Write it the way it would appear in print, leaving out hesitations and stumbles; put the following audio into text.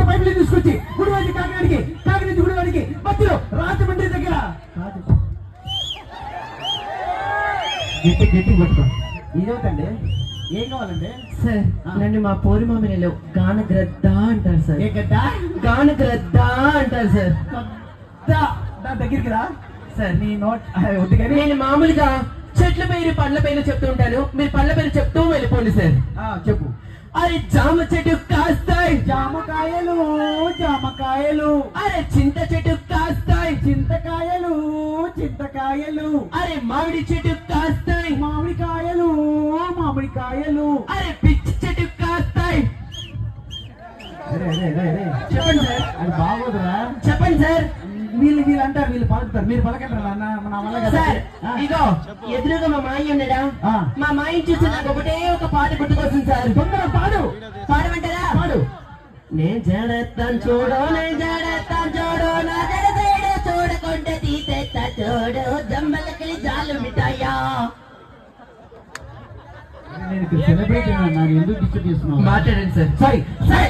పైపులు తీసుకొచ్చి గుడివాడికి కాకినాడికి, కాకినాడ నుంచి గుడివాడికి మధ్యలో రాజమండ్రి దగ్గర గట్టి గట్టి పట్టుకో. ఇదేవుతండి ఏం కావాలండి? సార్ నన్ను మా పోరి మమ్మీలో గానగ్రద్ద అంటారు సార్. ఏ గడ్డ? గానగ్రద్ద అంటారు సార్. దాని దగ్గరికి రా సార్. నీ నోట్ వద్దు కానీ నేను మామూలుగా చెట్ల పేరు పండ్ల పేరు చెప్తూ ఉంటాను, మీరు పండ్ల పేరు చెప్తూ వెళ్ళిపోండి సార్. చెప్పు. అరే జామ చెట్టు కాస్తాయి జామకాయలు, జామకాయలు. అరే చింత చెట్టు కాస్తాయి చింతకాయలు, చింతకాయలు. అరే మామిడి చెట్టు కాస్తాయి మామిడికాయలు, మామిడికాయలు. అరే పిచ్చి చెట్టు కాస్తాయి. చెప్పండి సార్. అది బాగోదురా. చెప్పండి సార్. వీళ్ళు అంటారు, వీళ్ళు పలుకుతారు, మీరు పలకంటారు నా వల్ల కదా. సార్ ఇగో ఎదురుగా మా మాయ ఉన్నాడా, మా మాయ చూసి నాకు ఒకటే ఒక పాట గుర్తుకొస్తుంది సార్. తొందరగా పాడు. పాడమంటారా? పాడు. నేను జడతాను చూడు, నేను జడతాను చూడు, నా జడ సైడు చూడకుంటే తీసేస్తా చూడు, జమ్మలకి జాలు మిఠాయా. నేను సెలబ్రేట్ నాకు ఎందుకు డిస్టర్బ్ చేస్తున్నావు? మాట్లాడండి సార్. Sorry sorry